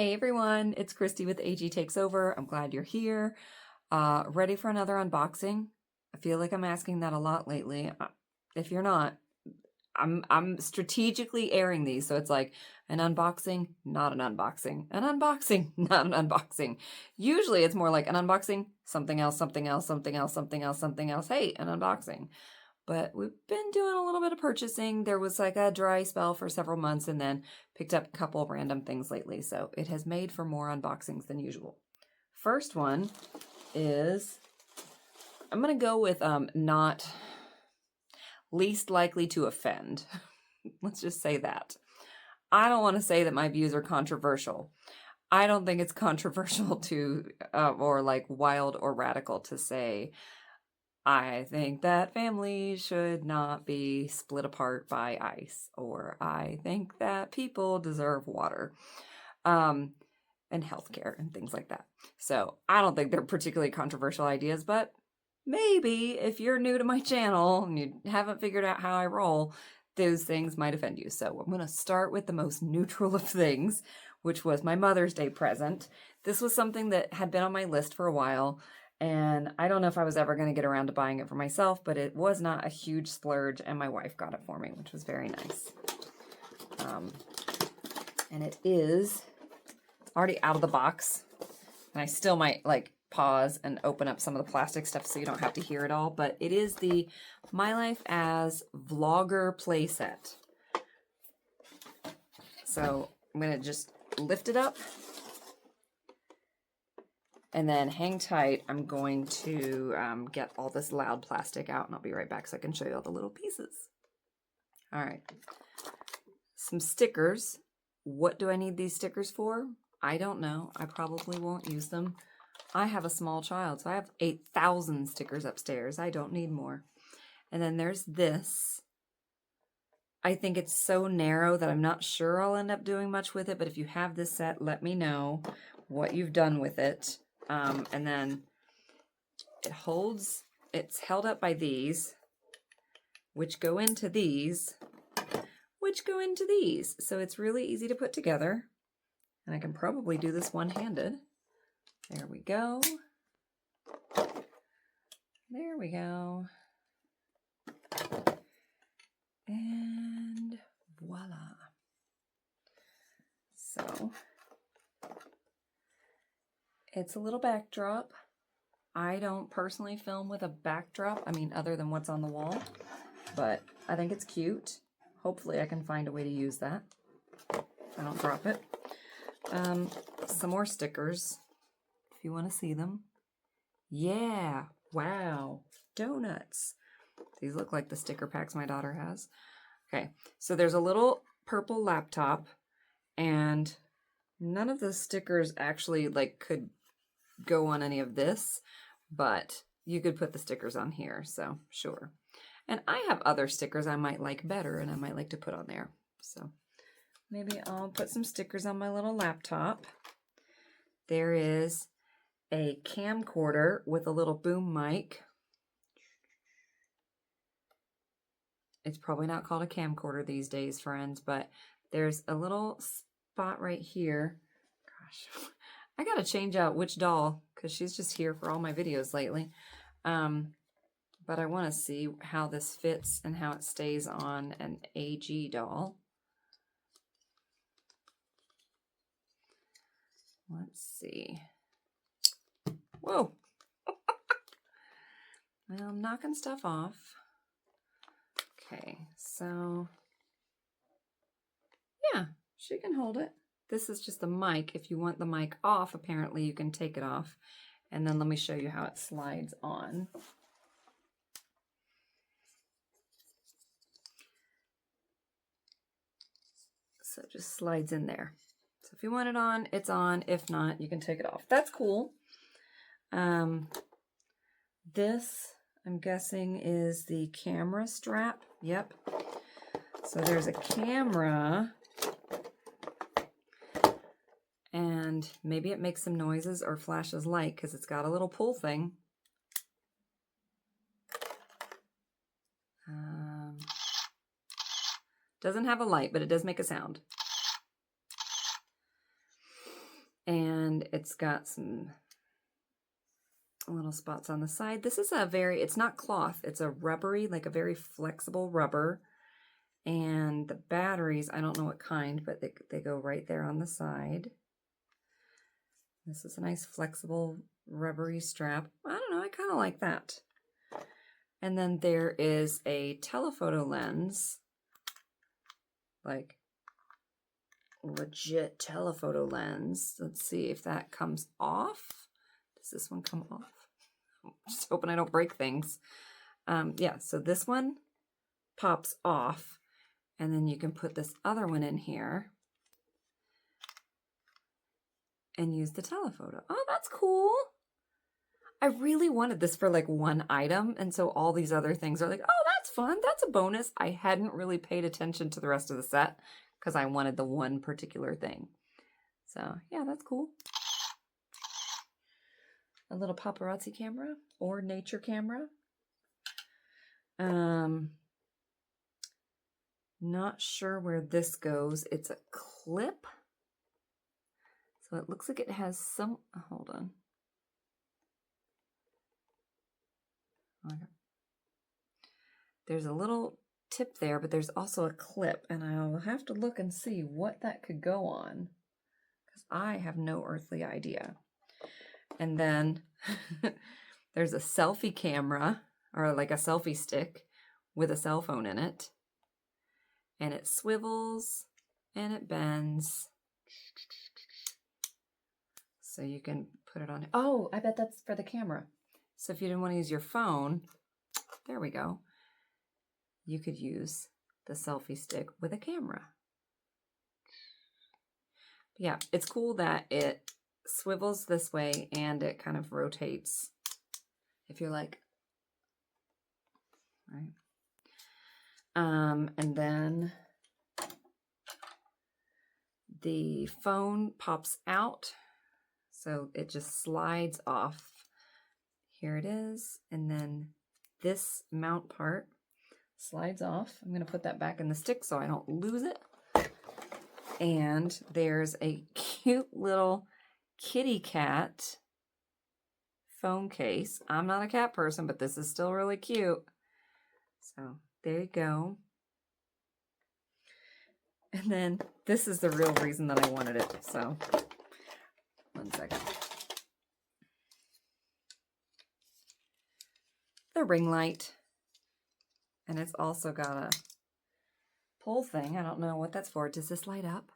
Hey everyone, it's Kristie with AG Takes Over. I'm glad you're here. Ready for another unboxing? I feel like I'm asking that a lot lately. If you're not, I'm strategically airing these, so it's like an unboxing, not an unboxing, an unboxing, not an unboxing. Usually it's more like an unboxing, something else, something else, something else, something else, something else. Hey, an unboxing. But we've been doing a little bit of purchasing. There was like a dry spell for several months and then picked up a couple of random things lately. So it has made for more unboxings than usual. First one is, I'm going to go with not least likely to offend. Let's just say that. I don't want to say that my views are controversial. I don't think it's controversial to, or like wild or radical to say, I think that families should not be split apart by ice, or I think that people deserve water, and healthcare and things like that. So I don't think they're particularly controversial ideas, but maybe if you're new to my channel and you haven't figured out how I roll, those things might offend you. So I'm going to start with the most neutral of things, which was my Mother's Day present. This was something that had been on my list for a while. And I don't know if I was ever going to get around to buying it for myself, but it was not a huge splurge, and my wife got it for me, which was very nice. And it is already out of the box, and I still might like pause and open up some of the plastic stuff so you don't have to hear it all, but it is the My Life as Vlogger playset. So I'm going to just lift it up. And then hang tight. I'm going to get all this loud plastic out, and I'll be right back so I can show you all the little pieces. All right. Some stickers. What do I need these stickers for? I don't know. I probably won't use them. I have a small child, so I have 8,000 stickers upstairs. I don't need more. And then there's this. I think it's so narrow that I'm not sure I'll end up doing much with it, but if you have this set, let me know what you've done with it. And then it's held up by these, which go into these, which go into these. So it's really easy to put together. And I can probably do this one-handed. There we go. There we go. And voila. So it's a little backdrop. I don't personally film with a backdrop, I mean, other than what's on the wall, but I think it's cute. Hopefully I can find a way to use that if I don't drop it. Some more stickers, if you want to see them. Yeah, wow, donuts. These look like the sticker packs my daughter has. Okay, so there's a little purple laptop, and none of the stickers actually like could go on any of this, but you could put the stickers on here, so sure. And I have other stickers I might like better and I might like to put on there. So maybe I'll put some stickers on my little laptop. There is a camcorder with a little boom mic. It's probably not called a camcorder these days, friends, but there's a little spot right here. Gosh, I gotta change out which doll because she's just here for all my videos lately. But I want to see how this fits and how it stays on an AG doll. Let's see. Whoa. Well, I'm knocking stuff off. Okay, so yeah, she can hold it. This is just the mic. If you want the mic off, apparently you can take it off. And then let me show you how it slides on. So it just slides in there. So if you want it on, it's on. If not, you can take it off. That's cool. This, I'm guessing, is the camera strap. Yep. So there's a camera. And maybe it makes some noises or flashes light because it's got a little pull thing. Doesn't have a light, but it does make a sound. And it's got some little spots on the side. This is it's not cloth, it's a rubbery, like a very flexible rubber. And the batteries, I don't know what kind, but they go right there on the side. This is a nice flexible rubbery strap. I don't know, I kind of like that. And then there is a telephoto lens, like legit telephoto lens. Let's see if that comes off. Does this one come off? I'm just hoping I don't break things. Yeah, so this one pops off, and then you can put this other one in here and use the telephoto. Oh, that's cool. I really wanted this for like one item, and so all these other things are like, oh, that's fun. That's a bonus. I hadn't really paid attention to the rest of the set because I wanted the one particular thing. So yeah, that's cool. A little paparazzi camera or nature camera. Not sure where this goes. It's a clip. So it looks like it has some, hold on. Okay. There's a little tip there, but there's also a clip, and I'll have to look and see what that could go on because I have no earthly idea. And then there's a selfie camera, or like a selfie stick with a cell phone in it, and it swivels and it bends, so you can put it on. Oh, I bet that's for the camera. So if you didn't want to use your phone, there we go. You could use the selfie stick with a camera. Yeah, it's cool that it swivels this way and it kind of rotates if you're like, right? And then the phone pops out, so it just slides off. Here it is, and then this mount part slides off. I'm going to put that back in the stick so I don't lose it. And there's a cute little kitty cat phone case. I'm not a cat person, but this is still really cute. So there you go. And then this is the real reason that I wanted it. So 1 second. The ring light, and it's also got a pull thing. I don't know what that's for. Does this light up?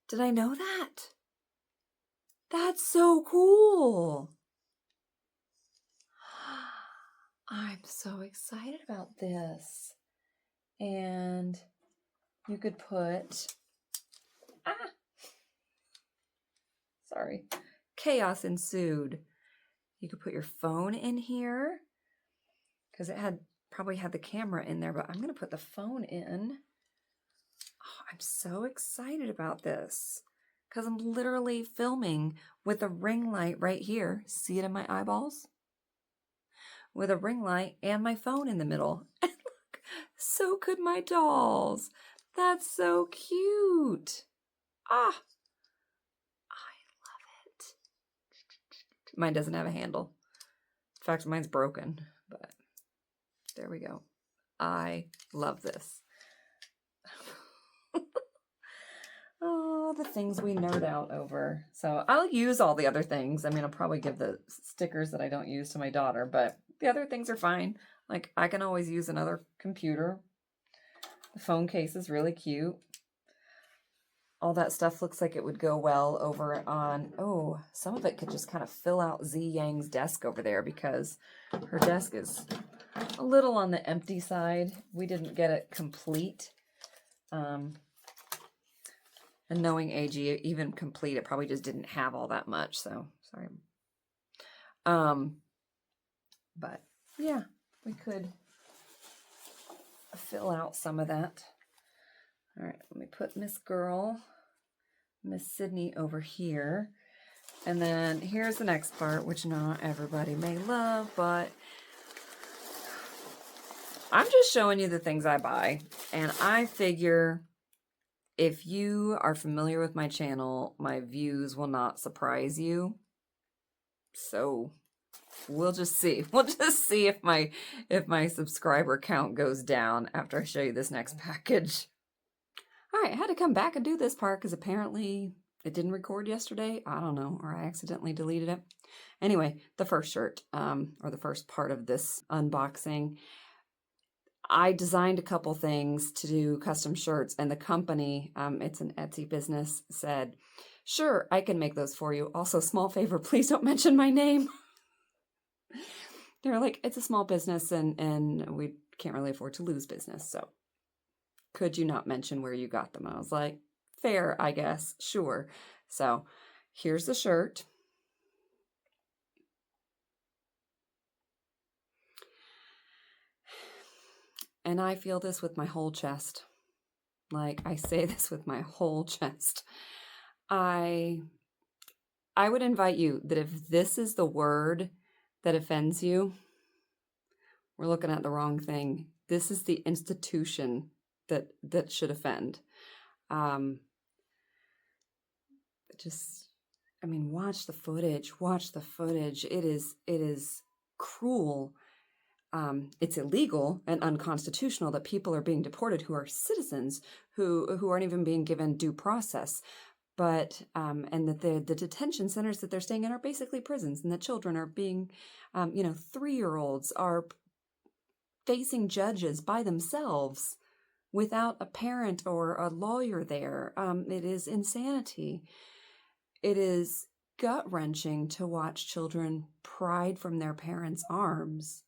Did I know that? That's so cool. I'm so excited about this. And you could put, sorry, chaos ensued. You could put your phone in here because it probably had the camera in there, but I'm going to put the phone in. Oh, I'm so excited about this because I'm literally filming with a ring light right here. See it in my eyeballs? With a ring light and my phone in the middle. And look, so could my dolls. That's so cute. Ah, mine doesn't have a handle. In fact, mine's broken, but there we go. I love this. Oh, the things we nerd out over. So I'll use all the other things. I mean, I'll probably give the stickers that I don't use to my daughter, but the other things are fine. Like, I can always use another computer. The phone case is really cute. All that stuff looks like it would go well over on, oh, some of it could just kind of fill out Z Yang's desk over there because her desk is a little on the empty side. We didn't get it complete. And knowing AG, even complete, it probably just didn't have all that much. So, sorry. But yeah, we could fill out some of that. All right, let me put Miss Sydney over here. And then here's the next part, which not everybody may love, but I'm just showing you the things I buy. And I figure If you are familiar with my channel, my views will not surprise you. So we'll just see. We'll just see if my subscriber count goes down after I show you this next package. All right, I had to come back and do this part because apparently it didn't record yesterday. I don't know, or I accidentally deleted it. Anyway, the first shirt, or the first part of this unboxing, I designed a couple things to do custom shirts, and the company, it's an Etsy business, said, sure, I can make those for you. Also, small favor, please don't mention my name. They're like, it's a small business and we can't really afford to lose business. So could you not mention where you got them? I was like, fair, I guess. Sure. So here's the shirt. And I feel this with my whole chest. Like, I say this with my whole chest. I would invite you that if this is the word that offends you, we're looking at the wrong thing. This is the institution that should offend. Watch the footage. Watch the footage. It is cruel. It's illegal and unconstitutional that people are being deported who are citizens who aren't even being given due process. But and that the detention centers that they're staying in are basically prisons, and the children are being, 3-year-olds are facing judges by themselves without a parent or a lawyer there. It is insanity. It is gut-wrenching to watch children pried from their parents' arms.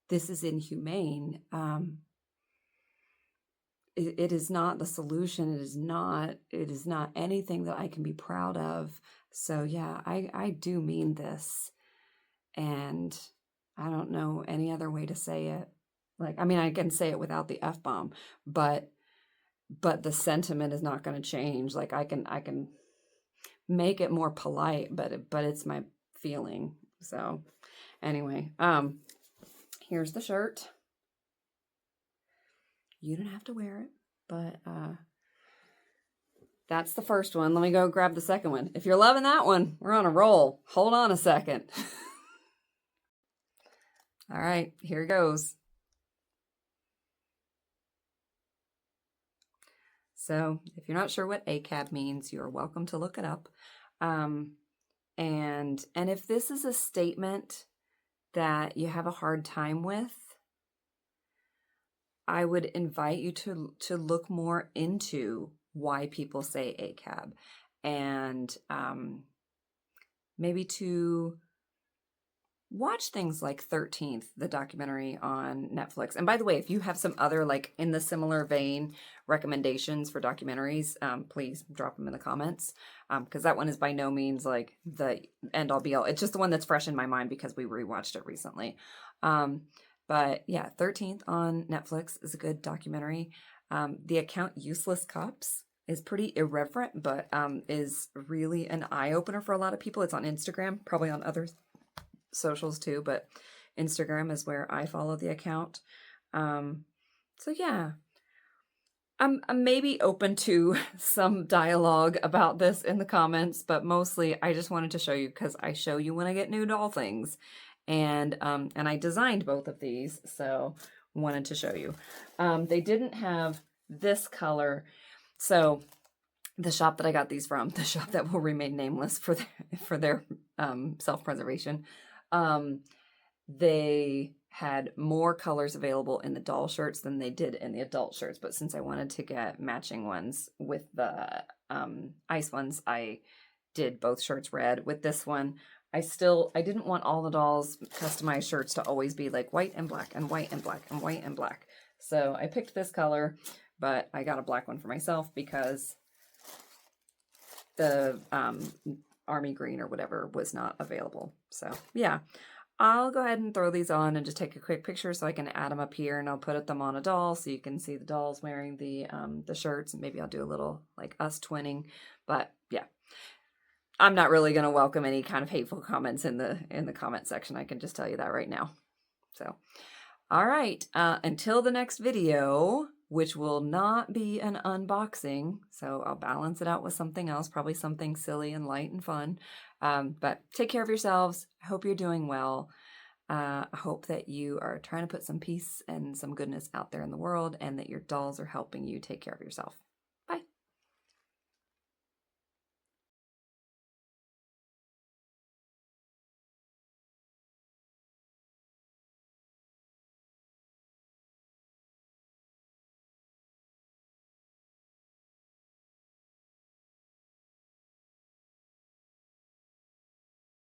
This is inhumane. It is not the solution. It is not anything that I can be proud of. So yeah, I do mean this. And I don't know any other way to say it. I can say it without the F-bomb, but the sentiment is not going to change. Like I can make it more polite, but it's my feeling. So anyway, here's the shirt. You don't have to wear it, but that's the first one. Let me go grab the second one. If you're loving that one, we're on a roll. Hold on a second. All right, here goes. So if you're not sure what ACAB means, you're welcome to look it up. And if this is a statement that you have a hard time with, I would invite you to look more into why people say ACAB, and maybe to watch things like 13th, the documentary on Netflix. And by the way, if you have some other, like in the similar vein, recommendations for documentaries, please drop them in the comments, because that one is by no means like the end all be all. It's just the one that's fresh in my mind because we rewatched it recently. But yeah, 13th on Netflix is a good documentary. The account Useless Cops is pretty irreverent, but is really an eye-opener for a lot of people. It's on Instagram, probably on other socials too, but Instagram is where I follow the account. So yeah, I'm maybe open to some dialogue about this in the comments, but mostly I just wanted to show you because I show you when I get new doll things. And I designed both of these, so wanted to show you. They didn't have this color, so the shop that I got these from, the shop that will remain nameless for their self-preservation, they had more colors available in the doll shirts than they did in the adult shirts. But since I wanted to get matching ones with the ice ones, I did both shirts red. With this one, I didn't want all the dolls' customized shirts to always be like white and black and white and black and white and black. So I picked this color, but I got a black one for myself because the army green or whatever was not available. So yeah, I'll go ahead and throw these on and just take a quick picture so I can add them up here, and I'll put them on a doll so you can see the dolls wearing the shirts, and maybe I'll do a little like us twinning. But yeah, I'm not really going to welcome any kind of hateful comments in the comment section. I can just tell you that right now. So, all right, until the next video, which will not be an unboxing. So I'll balance it out with something else, probably something silly and light and fun. But take care of yourselves. I hope you're doing well. I hope that you are trying to put some peace and some goodness out there in the world, and that your dolls are helping you take care of yourself.